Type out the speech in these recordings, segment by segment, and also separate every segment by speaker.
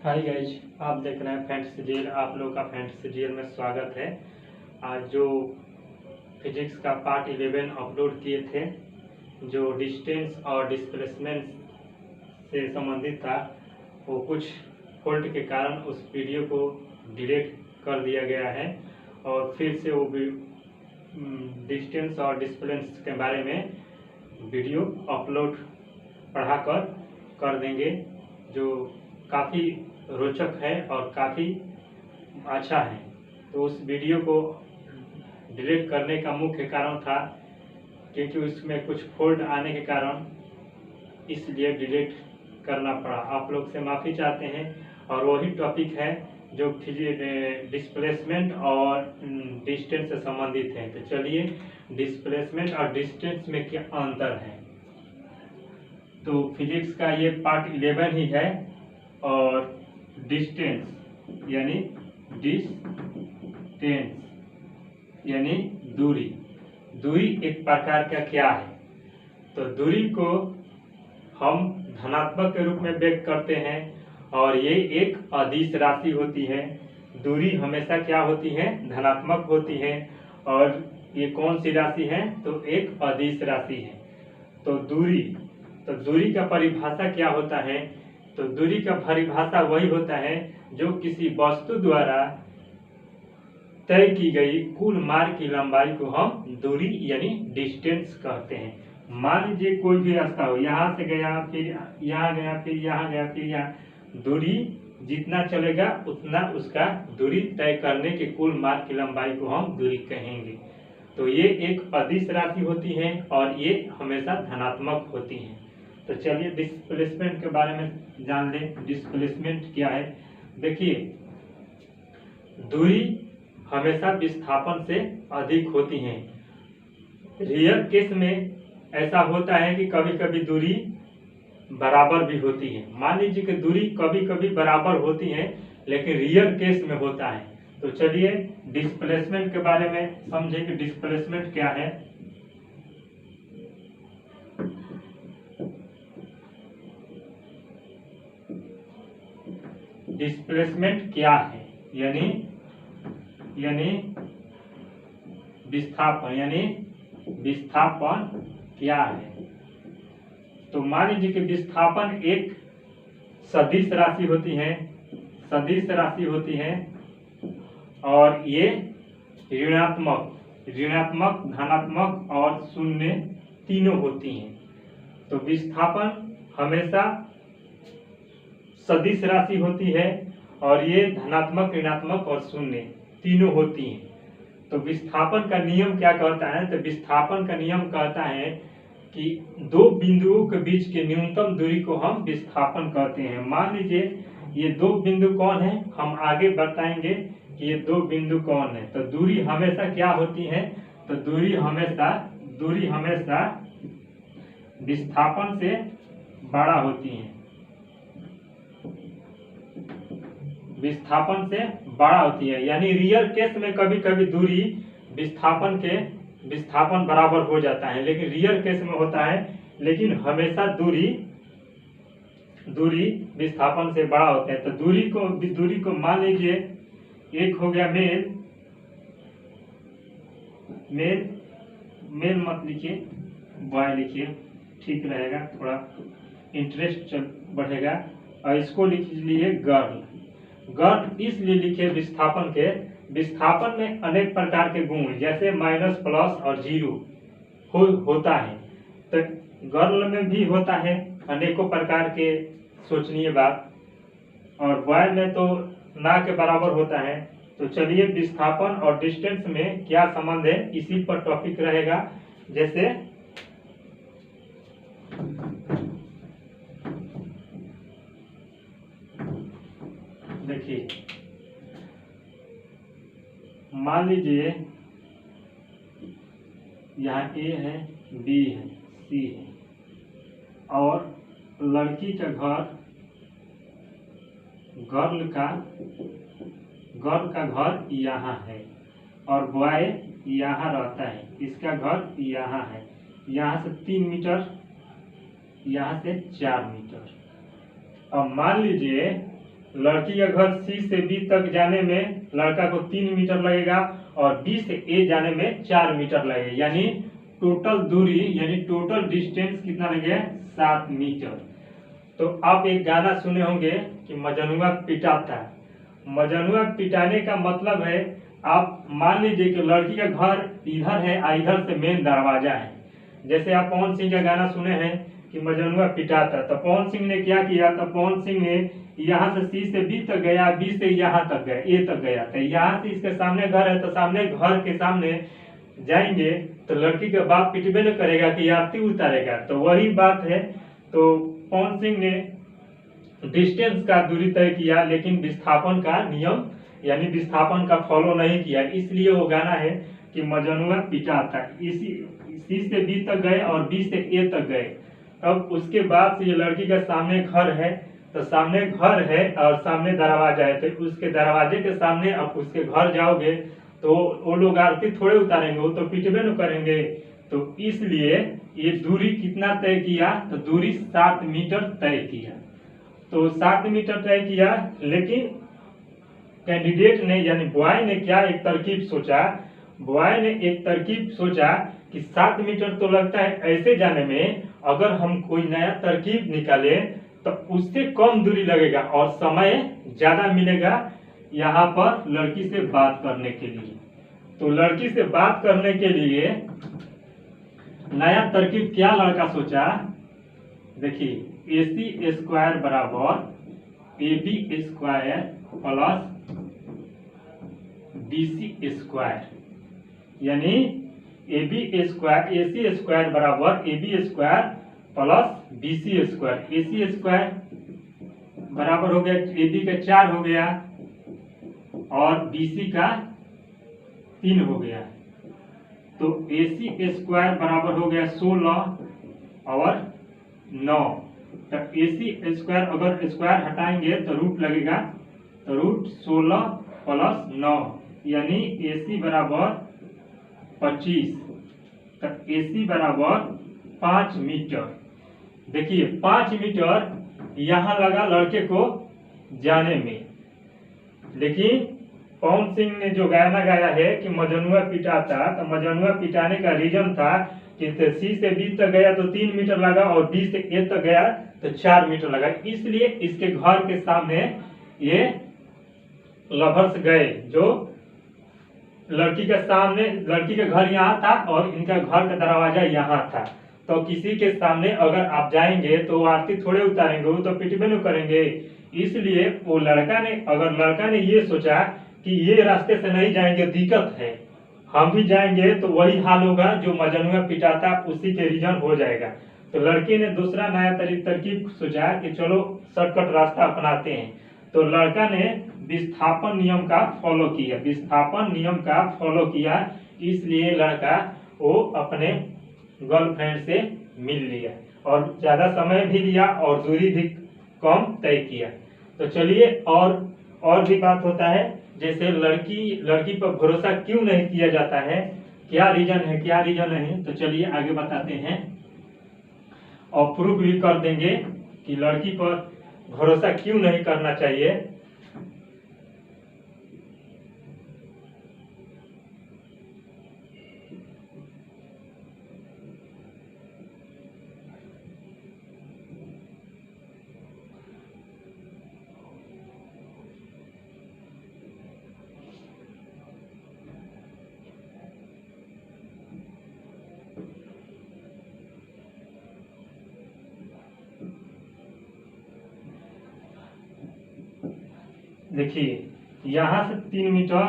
Speaker 1: Hi guys, आप देख रहे हैं फैंटेसी जीएल। आप लोग का फैंटेसी जीएल में स्वागत है। आज जो फिजिक्स का पार्ट 11 अपलोड किए थे, जो डिस्टेंस और डिस्प्लेसमेंट से संबंधित था, वो कुछ फॉल्ट के कारण उस वीडियो को डिलीट कर दिया गया है और फिर से वो डिस्टेंस और डिस्प्लेसमेंट के बारे में वीडियो अपलोड पढ़ा कर देंगे, जो काफ़ी रोचक है और काफ़ी अच्छा है। तो उस वीडियो को डिलीट करने का मुख्य कारण था क्योंकि उसमें कुछ फॉल्ट आने के कारण इसलिए डिलीट करना पड़ा। आप लोग से माफ़ी चाहते हैं। और वही टॉपिक है जो डिस्प्लेसमेंट और डिस्टेंस से संबंधित है। तो चलिए, डिस्प्लेसमेंट और डिस्टेंस में क्या अंतर है। तो फिजिक्स का ये पार्ट 11 ही है। और डिस्टेंस यानी दूरी एक प्रकार का क्या है। तो दूरी को हम धनात्मक के रूप में व्यक्त करते हैं और ये एक अदिश राशि होती है। दूरी हमेशा क्या होती है? धनात्मक होती है। और ये कौन सी राशि है? तो एक अदिश राशि है। तो दूरी का परिभाषा क्या होता है? तो दूरी का परिभाषा वही होता है जो किसी वस्तु द्वारा तय की गई कुल मार्ग की लंबाई को हम दूरी यानी डिस्टेंस कहते हैं। मान लीजिए कोई भी रास्ता हो, यहाँ से गया, फिर यहाँ गया, फिर यहाँ गया, फिर यहाँ, दूरी जितना चलेगा उतना उसका दूरी तय करने के कुल मार्ग की लंबाई को हम दूरी कहेंगे। तो ये एक अदिश राशि होती है और ये हमेशा धनात्मक होती है। तो चलिए डिस्प्लेसमेंट के बारे में जान लें। डिस्प्लेसमेंट क्या है? देखिए, दूरी हमेशा विस्थापन से अधिक होती है। रियल केस में ऐसा होता है कि कभी कभी दूरी बराबर भी होती है। मान लीजिए कि दूरी कभी कभी बराबर होती है, लेकिन रियल केस में होता है। तो चलिए डिस्प्लेसमेंट के बारे में समझें कि डिस्प्लेसमेंट क्या है। डिस्प्लेसमेंट क्या है यानी विस्थापन क्या है। तो मान लीजिए कि विस्थापन एक सदिश राशि होती है और ये ऋणात्मक, धनात्मक और शून्य तीनों होती हैं। तो विस्थापन हमेशा सदिश राशि होती है और ये धनात्मक, ऋणात्मक और शून्य तीनों होती हैं। तो विस्थापन का नियम क्या कहता है? तो विस्थापन का नियम कहता है कि दो बिंदुओं के बीच के न्यूनतम दूरी को हम विस्थापन कहते हैं। मान लीजिए ये दो बिंदु कौन है, हम आगे बताएंगे कि ये दो बिंदु कौन है। तो दूरी हमेशा क्या होती है? तो दूरी हमेशा विस्थापन से बड़ा होती है। विस्थापन से बड़ा होती है, यानी रियल केस में कभी कभी दूरी विस्थापन बराबर हो जाता है, लेकिन रियल केस में होता है, लेकिन हमेशा दूरी विस्थापन से बड़ा होता है। तो दूरी को मान लीजिए एक हो गया मेल मत लिखिए, बॉय लिखिए, ठीक रहेगा, थोड़ा इंटरेस्ट बढ़ेगा। और इसको लिख लीजिए गर्ल इसलिए लिखे विस्थापन में अनेक प्रकार के गुण जैसे माइनस, प्लस और जीरो होता है। तो गर्ल में भी होता है अनेकों प्रकार के सोचनीय बात, और बॉय में तो ना के बराबर होता है। तो चलिए विस्थापन और डिस्टेंस में क्या संबंध है, इसी पर टॉपिक रहेगा। जैसे देखिए, मान लीजिए यहाँ ए है, बी है, सी है, और लड़की का गर्ल का घर यहाँ है और बॉय यहाँ रहता है, इसका घर यहाँ है। यहाँ से 3 मीटर, यहाँ से 4 मीटर। अब मान लीजिए लड़की का घर सी से बी तक जाने में लड़का को 3 मीटर लगेगा और बी से ए जाने में 4 मीटर लगेगा, यानी टोटल दूरी यानी टोटल डिस्टेंस कितना लगेगा 7 मीटर। तो आप एक गाना सुने होंगे कि मजनुआ पिटाता। मजनुआ पिटाने का मतलब है, आप मान लीजिए कि लड़की का घर इधर है और इधर से मेन दरवाजा है। जैसे आप पवन सिंह का गाना सुने हैं कि मजनुआ पिटाता, तो पवन सिंह ने क्या किया, तो पवन सिंह ने यहाँ से सी से बी तक गया, बी से यहाँ तक गया, ए तक गया, तो यहाँ से इसके सामने घर है, तो सामने घर के सामने जाएंगे तो लड़की का बाप पिटबे न करेगा कि आरती उतारेगा। तो वही बात है। तो पवन सिंह ने डिस्टेंस का दूरी तय किया, लेकिन विस्थापन का नियम यानी विस्थापन का फॉलो नहीं किया, इसलिए वो गाना है कि मजनुआ पिटाता। इसी सी से बी तक गए और बी से ए तक गए। अब उसके बाद से ये लड़की का सामने घर है, तो सामने घर है और सामने दरवाजा है, तो उसके दरवाजे के सामने अब उसके घर जाओगे तो वो लोग आरती थोड़े उतारेंगे, वो तो पिटबे न करेंगे। तो इसलिए ये दूरी कितना तय किया, तो दूरी 7 मीटर तय किया। तो 7 मीटर तय किया, लेकिन कैंडिडेट ने यानी बॉय ने क्या एक तरकीब सोचा। बॉय ने एक तरकीब सोचा कि 7 मीटर तो लगता है ऐसे जाने में, अगर हम कोई नया तरकीब निकाले तो उससे कम दूरी लगेगा और समय ज्यादा मिलेगा यहाँ पर लड़की से बात करने के लिए। तो लड़की से बात करने के लिए नया तरकीब क्या लड़का सोचा, देखिए AC स्क्वायर बराबर AB square plus BC square, यानी AC स्क्वायर बराबर AB square plus BC square. AC square बराबर हो गया AB का 4 हो गया और BC का 3 हो गया, तो AC स्क्वायर बराबर हो गया 16 और 9। तो AC स्क्वायर अगर स्क्वायर हटाएंगे तो रूट लगेगा, तो रूट 16 प्लस 9 यानी AC बराबर 25। तो AC बराबर 5 मीटर। देखिए 5 मीटर यहाँ लगा लड़के को जाने में, लेकिन पवन सिंह ने जो गाना गाया है कि मजनुआ पिटाता, तो मजनुआ पिटाने का रीजन था कि सी से बी तक गया तो 3 मीटर लगा और बी से ए तक गया तो 4 मीटर लगा, इसलिए इसके घर के सामने ये लवर्स गए। जो लड़की के सामने, लड़की का घर यहाँ था और इनका घर का दरवाजा यहाँ था, तो किसी के सामने अगर आप जाएंगे तो आरती थोड़े उतारेंगे, वो तो पिटबे न करेंगे। इसलिए वो लड़का ने, अगर लड़का ने ये सोचा कि ये रास्ते से नहीं जाएंगे, दिक्कत है, हम भी जाएंगे तो वही हाल होगा जो मजनुआ पिटाता, उसी के रीजन हो जाएगा। तो लड़की ने दूसरा नया तरकीब सोचा कि चलो शॉर्टकट रास्ता अपनाते हैं। तो लड़का ने विस्थापन नियम का फॉलो किया, विस्थापन नियम का फॉलो किया, इसलिए लड़का वो अपने गर्लफ्रेंड से मिल लिया और ज्यादा समय भी लिया और दूरी भी कम तय किया। तो चलिए और भी बात होता है, जैसे लड़की पर भरोसा क्यों नहीं किया जाता है, क्या रीजन है क्या रीजन नहीं, तो चलिए आगे बताते हैं और प्रूफ भी कर देंगे कि लड़की पर भरोसा क्यों नहीं करना चाहिए। देखिए यहाँ से 3 मीटर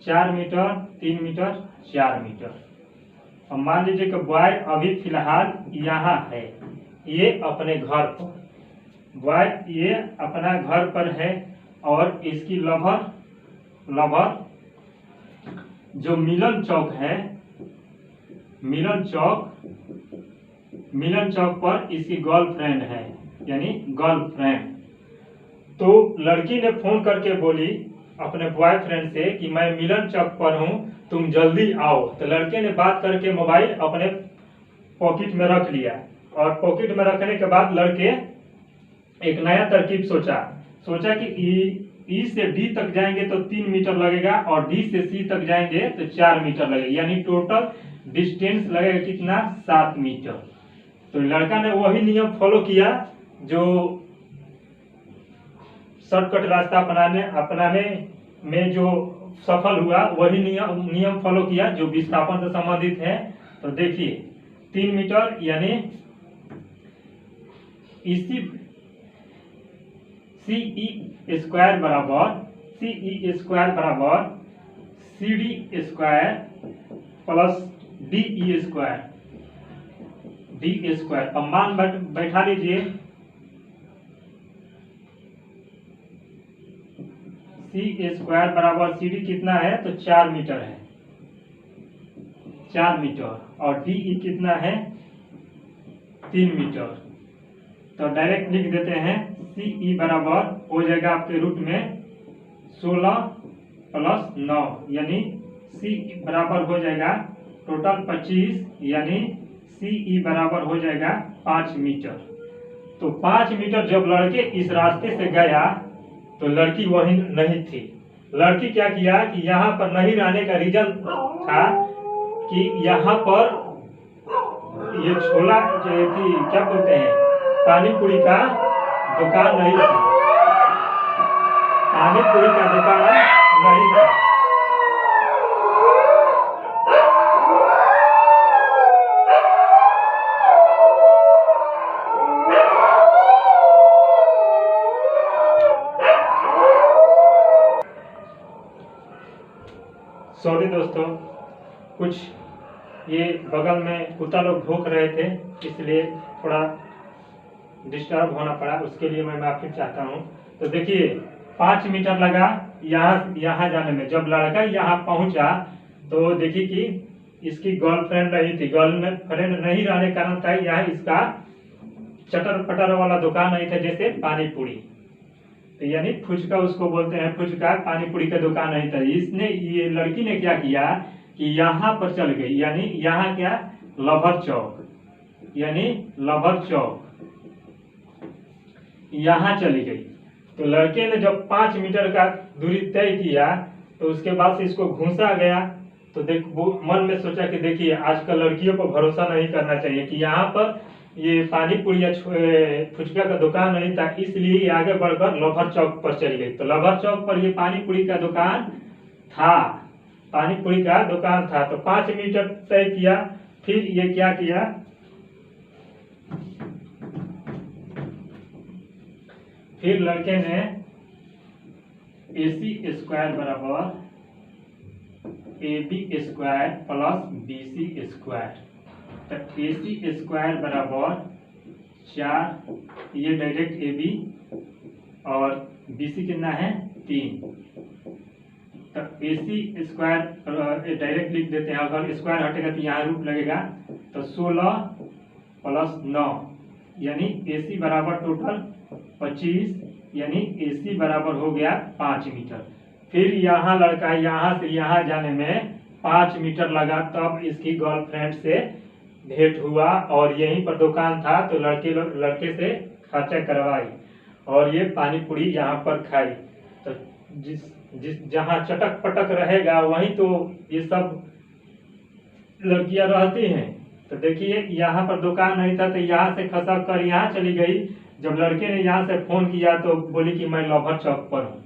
Speaker 1: 4 मीटर 3 मीटर 4 मीटर। अब मान लीजिए कि बॉय अभी फिलहाल यहाँ है, ये अपने घर पर, बॉय ये अपना घर पर है और इसकी लवर जो मिलन चौक है, मिलन चौक पर इसकी गर्लफ्रेंड है, यानी गर्लफ्रेंड। तो लड़की ने फोन करके बोली अपने बॉयफ्रेंड से कि मैं मिलन चौक पर हूँ, तुम जल्दी आओ। तो लड़के ने बात करके मोबाइल अपने पॉकेट में रख लिया और पॉकेट में रखने के बाद लड़के एक नया तरकीब सोचा कि ई से डी तक जाएंगे तो 3 मीटर लगेगा और डी से सी तक जाएंगे तो 4 मीटर लगेगा, यानी टोटल डिस्टेंस लगेगा कितना, 7 मीटर। तो लड़का ने वही नियम फॉलो किया जो शॉर्टकट रास्ता अपनाने में जो सफल हुआ, वही नियम फॉलो किया जो विस्थापन से संबंधित है। तो देखिए 3 मीटर यानी इसी CE स्क्वायर बराबर CD square plus DE square. अब मान बैठा लीजिए, C स्क्वायर बराबर CD कितना है, तो 4 मीटर है, 4 मीटर, और DE कितना है, 3 मीटर। तो डायरेक्ट लिख देते हैं, CE बराबर हो जाएगा आपके रूट में 16 प्लस 9, यानी C बराबर हो जाएगा टोटल 25, यानी CE बराबर हो जाएगा 5 मीटर। तो 5 मीटर जब लड़के इस रास्ते से गया तो लड़की वहीं नहीं थी। लड़की क्या किया कि यहाँ पर नहीं रहने का रीजन था कि यहाँ पर ये छोला क्या बोलते हैं, पानी पूरी का दुकान नहीं थी, पानी पूरी का दुकान नहीं था। सॉरी दोस्तों, कुछ ये बगल में कुत्ता लोग भौंक रहे थे, इसलिए थोड़ा डिस्टर्ब होना पड़ा, उसके लिए मैं माफी चाहता हूँ। तो देखिए 5 मीटर लगा यहाँ जाने में। जब लड़का यहाँ पहुँचा तो देखिए कि इसकी गर्लफ्रेंड नहीं थी, गर्लफ्रेंड नहीं रहने कारण था यहाँ इसका चटर पटर वाला दुकान नहीं था, जैसे पानी पूरी, तो यानी फुचका उसको बोलते हैं, फुचका पानी पूरी का दुकान नहीं था। ये लड़की ने क्या किया कि यहाँ पर चल गई, यानी यहाँ क्या, लभर चौक, यानी लभर चौक यहाँ चली गई। तो लड़के ने जब 5 मीटर का दूरी तय किया तो उसके बाद से इसको घूसा गया। तो वो मन में सोचा कि देखिए आजकल लड़कियों पर भरोसा नहीं करना चाहिए, कि यहाँ पर ये पानी पूरी या फुचका का दुकान नहीं था, इसलिए ये आगे बढ़कर लभर चौक पर चली गई। तो लभर चौक पर ये पानी पूरी का दुकान था, पानी पूरी का दुकान था। तो 5 मीटर तय किया। फिर ये क्या किया, फिर लड़के ने AC स्क्वायर बराबर AB square plus BC square, तो AC स्क्वायर बराबर 4, ये डायरेक्ट AB, और BC कितना है, 3। तो AC स्क्वायर डायरेक्ट लिख देते हैं, अगर स्क्वायर हटेगा तो यहाँ रूट लगेगा। तो 16 प्लस 9, यानी AC बराबर टोटल 25, यानी AC बराबर हो गया 5 मीटर। फिर यहाँ लड़का यहाँ से यहाँ जाने में 5 मीटर लगा, तब इसकी गर्लफ्रेंड से भेंट हुआ, और यहीं पर दुकान था। तो लड़के से खर्चा करवाई और ये पानी पूरी यहाँ पर खाई। तो जिस जहाँ चटक पटक रहेगा वहीं तो ये सब लड़कियां रहती हैं। तो देखिए यहाँ पर दुकान नहीं था, तो यहाँ से खसक कर यहाँ चली गई। जब लड़के ने यहाँ से फोन किया तो बोली कि मैं लभर चौक पर हूँ।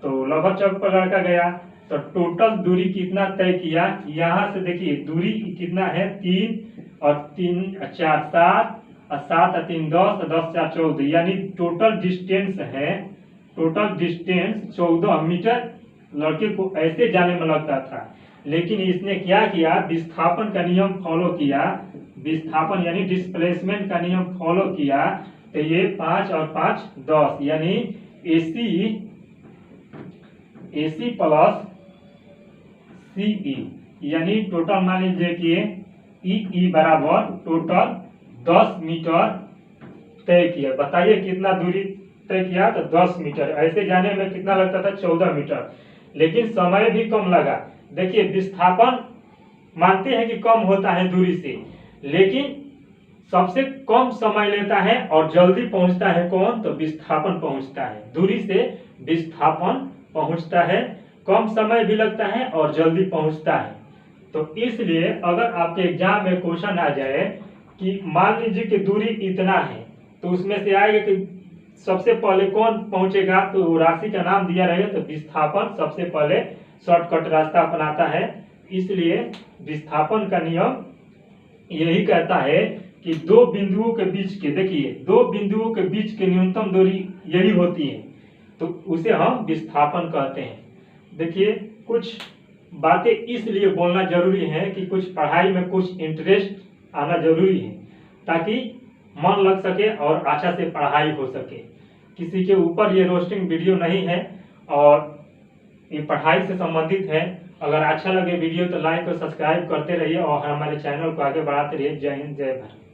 Speaker 1: तो लभर चौक पर लड़का गया, तो टोटल दूरी कितना तय किया, यहाँ से देखिए दूरी कितना है, 3 और 3 4 7 और 7 और 3 10 और 10 4 14, यानी टोटल डिस्टेंस है, टोटल डिस्टेंस 14 मीटर लड़के को ऐसे जाने में लगता था। लेकिन इसने क्या किया, विस्थापन का नियम फॉलो किया, विस्थापन यानी डिस्प्लेसमेंट का नियम फॉलो किया। तो ये 5 और 5 10, यानी AC प्लस CE, यानी टोटल मान लीजिए कि EE बराबर टोटल 10 मीटर तय किया। बताइए कितना दूरी तय किया, तो 10 मीटर। ऐसे जाने में कितना लगता था, 14 मीटर, लेकिन समय भी कम लगा। देखिए विस्थापन मानते हैं कि कम होता है दूरी से, लेकिन सबसे कम समय लेता है और जल्दी पहुंचता है कौन? तो विस्थापन पहुंचता है। दूरी से विस्थापन पहुंचता है, कम समय भी लगता है और जल्दी पहुंचता है। तो इसलिए अगर आपके एग्जाम में क्वेश्चन आ जाए कि मान लीजिए कि दूरी इतना है, तो उसमें से आएगा कि सबसे पहले कौन पहुंचेगा, तो राशि का नाम दिया रहेगा, तो विस्थापन सबसे पहले शॉर्टकट रास्ता अपनाता है। इसलिए विस्थापन का नियम यही कहता है कि दो बिंदुओं के बीच के, देखिए दो बिंदुओं के बीच की न्यूनतम दूरी यही होती है, तो उसे हम विस्थापन कहते हैं। देखिए कुछ बातें इसलिए बोलना जरूरी है कि कुछ पढ़ाई में कुछ इंटरेस्ट आना जरूरी है, ताकि मन लग सके और अच्छा से पढ़ाई हो सके। किसी के ऊपर ये रोस्टिंग वीडियो नहीं है और ये पढ़ाई से संबंधित है। अगर अच्छा लगे वीडियो तो लाइक और सब्सक्राइब करते रहिए और हमारे चैनल को आगे बढ़ाते रहिए। जय हिंद, जय भारत।